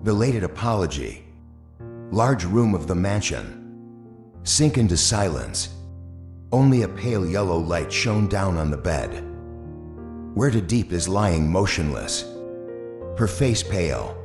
Belated apology. Large room of the mansion. Sink into silence. Only a pale yellow light shone down on the bed. Where Diep is lying motionless. Her face pale.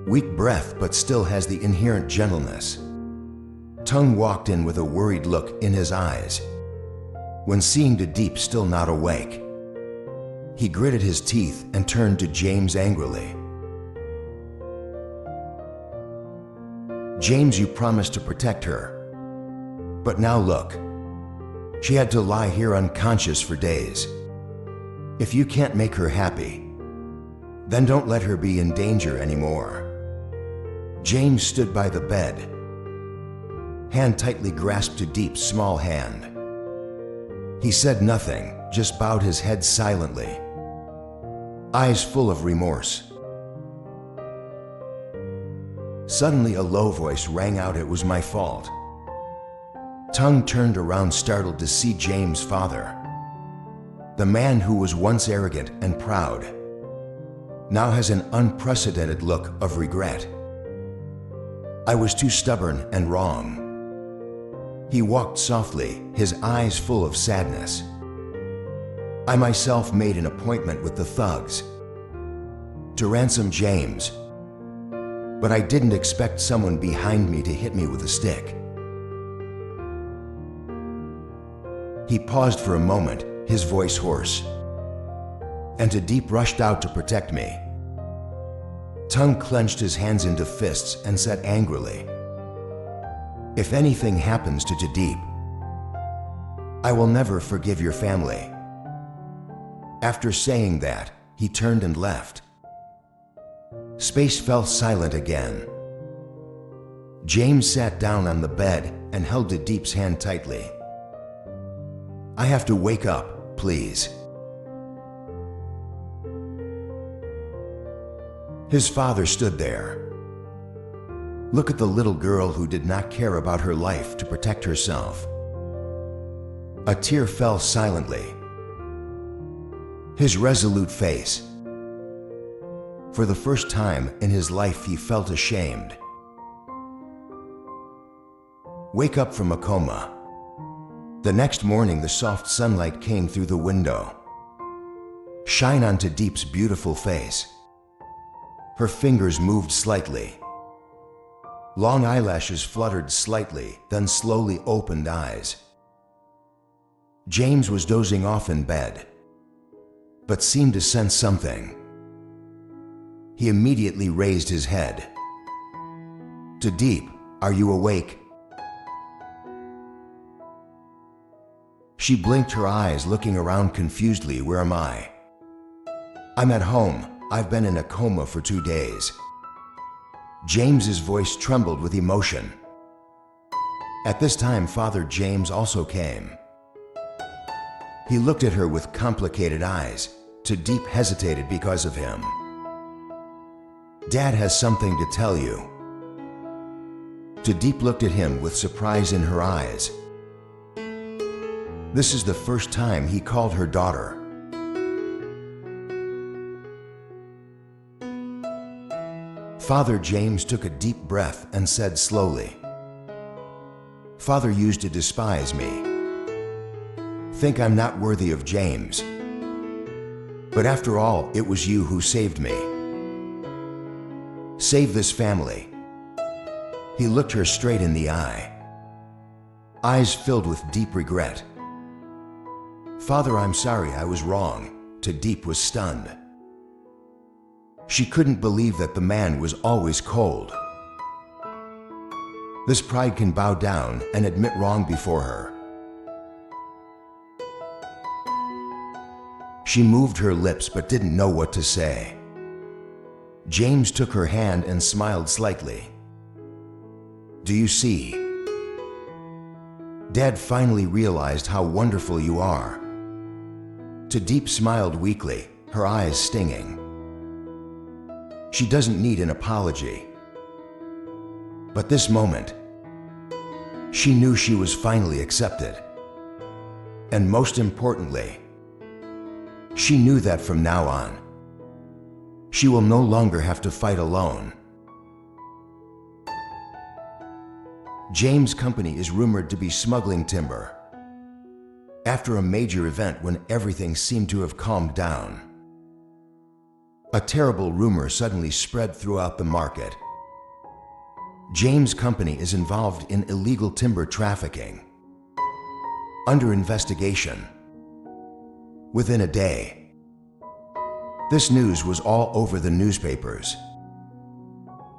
Weak breath, but still has the inherent gentleness. Tung walked in with a worried look in his eyes. When seeing Diep still not awake, he gritted his teeth and turned to James angrily. James, you promised to protect her. But now look. She had to lie here unconscious for days. If you can't make her happy, then don't let her be in danger anymore. James stood by the bed. Hand tightly grasped Diep's small hand. He said nothing, just bowed his head silently, eyes full of remorse. Suddenly a low voice rang out, "It was my fault." Tung turned around, startled to see James' father. The man who was once arrogant and proud now has an unprecedented look of regret. "I was too stubborn and wrong." He walked softly, his eyes full of sadness. "I myself made an appointment with the thugs to ransom James, but I didn't expect someone behind me to hit me with a stick." He paused for a moment, his voice hoarse. "And Diep rushed out to protect me." Tung clenched his hands into fists and said angrily, "If anything happens to Diep, I will never forgive your family." After saying that, he turned and left. Space fell silent again. James sat down on the bed and held Diep's hand tightly. "I have to wake up, please." His father stood there. Look at the little girl who did not care about her life to protect herself. A tear fell silently. His resolute face. For the first time in his life, he felt ashamed. Wake up from a coma. The next morning, the soft sunlight came through the window, shine onto Diep's beautiful face. Her fingers moved slightly. Long eyelashes fluttered slightly, then slowly opened eyes. James was dozing off in bed, but seemed to sense something. He immediately raised his head. "Diep, are you awake?" She blinked her eyes, looking around confusedly. "Where am I?" "I'm at home. I've been in a coma for 2 days." James's voice trembled with emotion. At this time, Father James also came. He looked at her with complicated eyes. Diep hesitated because of him. "Dad has something to tell you." Diep looked at him with surprise in her eyes. This is the first time he called her daughter. Father James took a deep breath and said slowly, "Father used to despise me, think I'm not worthy of James. But after all, it was you who saved me. Save this family." He looked her straight in the eye, eyes filled with deep regret. "Father, I'm sorry, I was wrong." Diep was stunned. She couldn't believe that the man was always cold. This pride can bow down and admit wrong before her. She moved her lips but didn't know what to say. James took her hand and smiled slightly. "Do you see? Dad finally realized how wonderful you are." Diep smiled weakly, her eyes stinging. She doesn't need an apology. But this moment, she knew she was finally accepted. And most importantly, she knew that from now on, she will no longer have to fight alone. James' company is rumored to be smuggling timber. After a major event when everything seemed to have calmed down, a terrible rumor suddenly spread throughout the market. James' company is involved in illegal timber trafficking. Under investigation. Within a day. This news was all over the newspapers,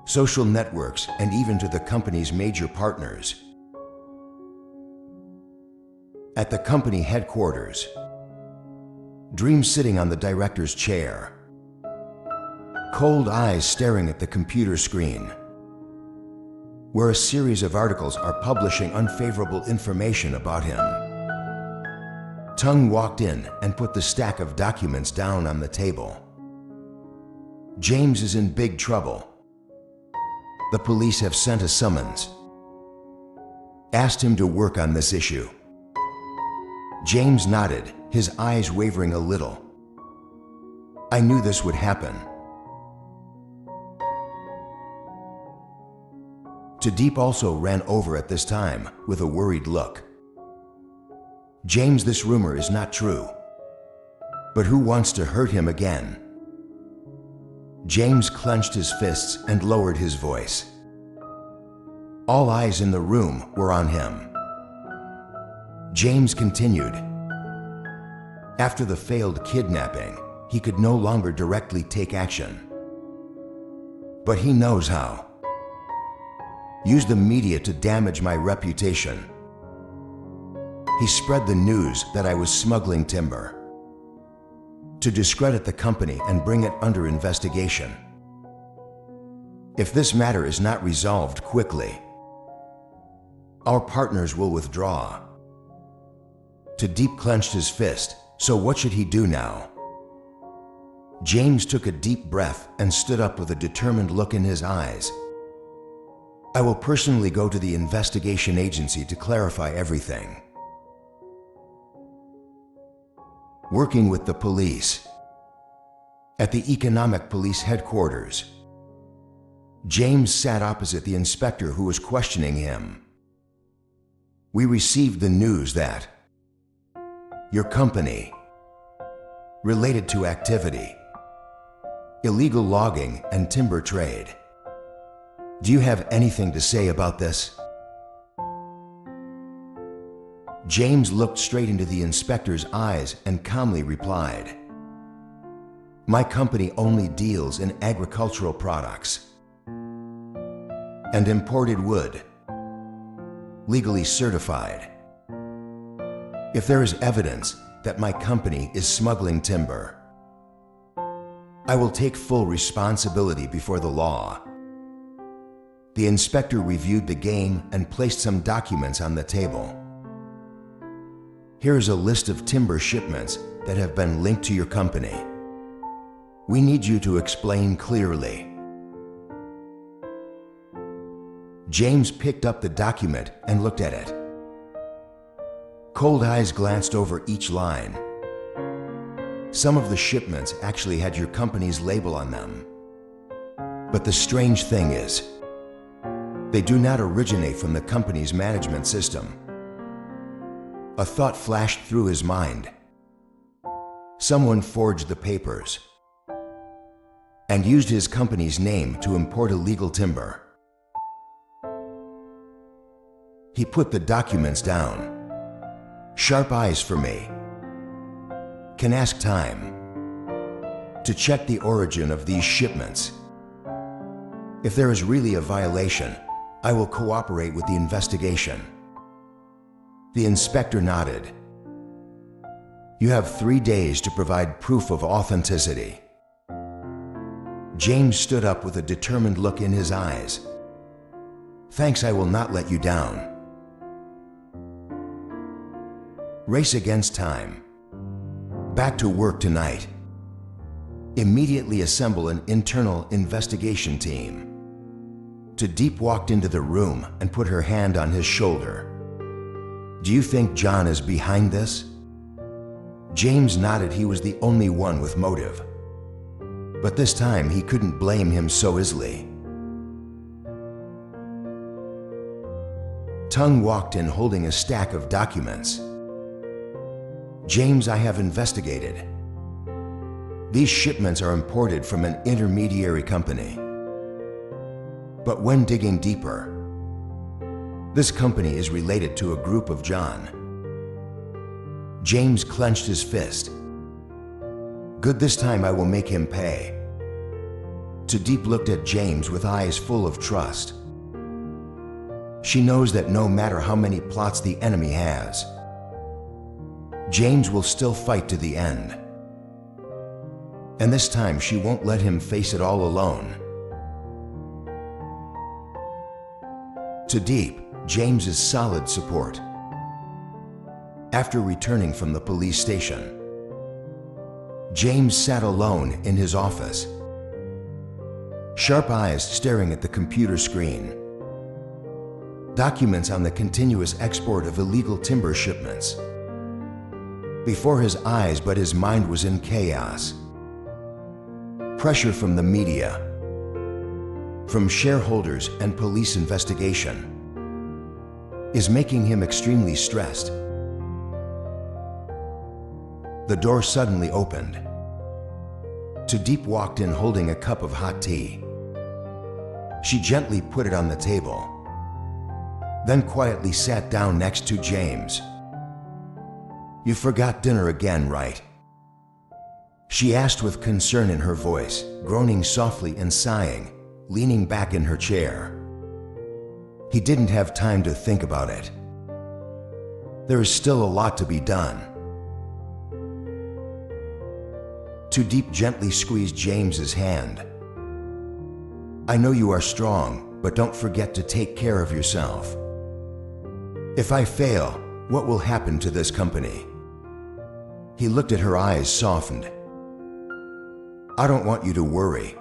social networks, and even to the company's major partners. At the company headquarters, Dream sitting on the director's chair, cold eyes staring at the computer screen, where a series of articles are publishing unfavorable information about him. Tung walked in and put the stack of documents down on the table. James is in big trouble. The police have sent a summons. Asked him to work on this issue. James nodded, his eyes wavering a little. I knew this would happen. Diep also ran over at this time with a worried look. James, this rumor is not true. But who wants to hurt him again? James clenched his fists and lowered his voice. All eyes in the room were on him. James continued. After the failed kidnapping, he could no longer directly take action. But he knows how. Use the media to damage my reputation. He spread the news that I was smuggling timber, to discredit the company and bring it under investigation. If this matter is not resolved quickly, our partners will withdraw. Diep clenched his fist, so what should he do now? James took a deep breath and stood up with a determined look in his eyes. I will personally go to the investigation agency to clarify everything. Working with the police. At the Economic Police Headquarters, James sat opposite the inspector who was questioning him. We received the news that your company, related to activity, illegal logging and timber trade. Do you have anything to say about this? James looked straight into the inspector's eyes and calmly replied, my company only deals in agricultural products and imported wood, legally certified. If there is evidence that my company is smuggling timber, I will take full responsibility before the law. The inspector reviewed the game and placed some documents on the table. Here is a list of timber shipments that have been linked to your company. We need you to explain clearly. James picked up the document and looked at it. Cold eyes glanced over each line. Some of the shipments actually had your company's label on them. But the strange thing is, they do not originate from the company's management system. A thought flashed through his mind. Someone forged the papers and used his company's name to import illegal timber. He put the documents down. Sharp eyes for me. Can ask time to check the origin of these shipments. If there is really a violation, I will cooperate with the investigation. The inspector nodded. You have 3 days to provide proof of authenticity. James stood up with a determined look in his eyes. Thanks, I will not let you down. Race against time. Back to work tonight. Immediately assemble an internal investigation team. Diep walked into the room and put her hand on his shoulder. Do you think John is behind this? James nodded. He was the only one with motive. But this time he couldn't blame him so easily. Tongue walked in holding a stack of documents. James, I have investigated. These shipments are imported from an intermediary company. But when digging deeper, this company is related to a group of John. James clenched his fist. Good, this time I will make him pay. Diep looked at James with eyes full of trust. She knows that no matter how many plots the enemy has, James will still fight to the end. And this time she won't let him face it all alone. To Diep, James is solid support. After returning from the police station, James sat alone in his office, sharp eyes staring at the computer screen. Documents on the continuous export of illegal timber shipments. Before his eyes, but his mind was in chaos. Pressure from the media, from shareholders and police investigation is making him extremely stressed. The door suddenly opened. Diep walked in holding a cup of hot tea. She gently put it on the table, then quietly sat down next to James. You forgot dinner again, right? She asked with concern in her voice, groaning softly and sighing, leaning back in her chair. He didn't have time to think about it. There is still a lot to be done. Diep gently squeezed James's hand. I know you are strong, but don't forget to take care of yourself. If I fail, what will happen to this company? He looked at her, eyes softened. I don't want you to worry.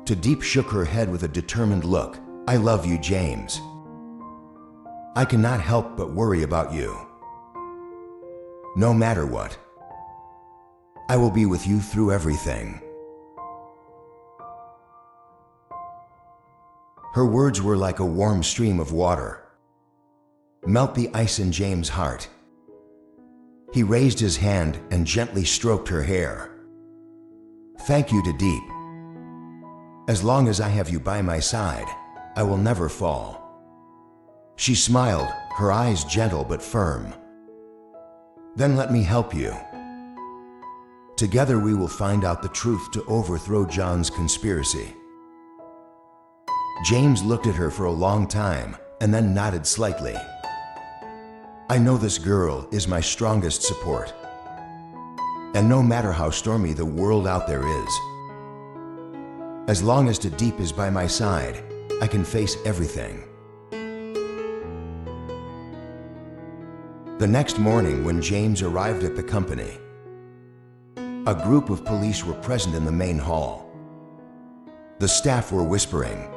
Diep shook her head with a determined look. I love you, James. I cannot help but worry about you. No matter what, I will be with you through everything. Her words were like a warm stream of water. Melt the ice in James' heart. He raised his hand and gently stroked her hair. Thank you, Diep. As long as I have you by my side, I will never fall. She smiled, her eyes gentle but firm. Then let me help you. Together we will find out the truth to overthrow John's conspiracy. James looked at her for a long time and then nodded slightly. I know this girl is my strongest support. And no matter how stormy the world out there is, as long as Diep is by my side, I can face everything. The next morning, when James arrived at the company, a group of police were present in the main hall. The staff were whispering,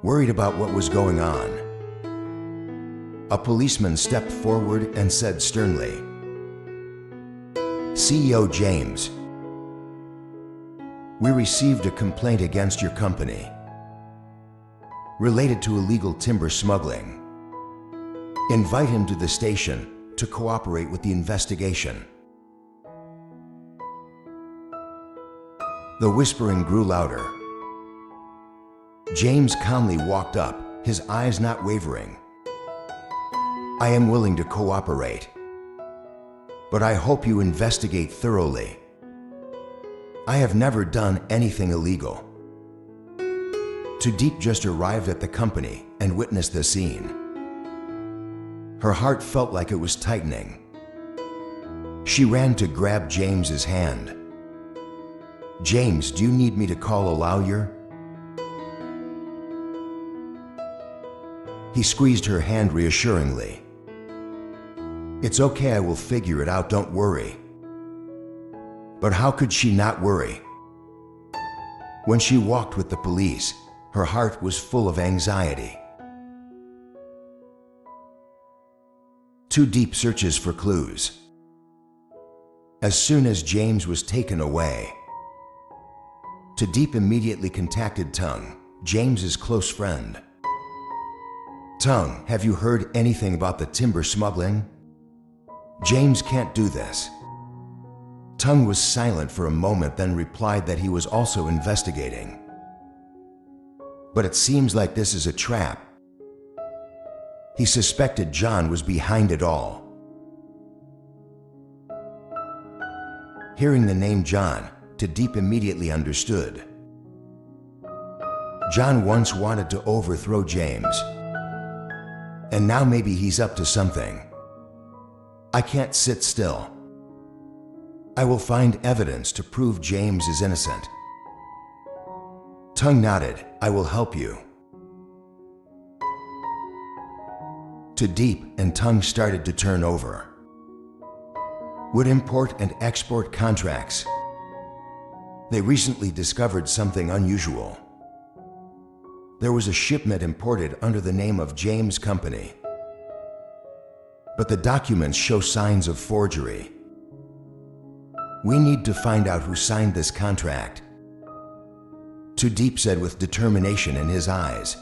worried about what was going on. A policeman stepped forward and said sternly, CEO James, we received a complaint against your company related to illegal timber smuggling. Invite him to the station to cooperate with the investigation. The whispering grew louder. James calmly walked up, his eyes not wavering. I am willing to cooperate, but I hope you investigate thoroughly. I have never done anything illegal. Diep just arrived at the company and witnessed the scene. Her heart felt like it was tightening. She ran to grab James's hand. James, do you need me to call a lawyer? He squeezed her hand reassuringly. It's okay, I will figure it out, don't worry. But how could she not worry? When she walked with the police, her heart was full of anxiety. Diep searches for clues. As soon as James was taken away, Diep immediately contacted Tongue, James's close friend. Tongue, have you heard anything about the timber smuggling? James can't do this. Tongue was silent for a moment, then replied that he was also investigating. But it seems like this is a trap. He suspected John was behind it all. Hearing the name John, Diep immediately understood. John once wanted to overthrow James, and now maybe he's up to something. I can't sit still. I will find evidence to prove James is innocent. Tongue nodded. I will help you. Diep and Tongue started to turn over. Wood import and export contracts. They recently discovered something unusual. There was a shipment imported under the name of James Company, but the documents show signs of forgery. We need to find out who signed this contract, Diep said with determination in his eyes.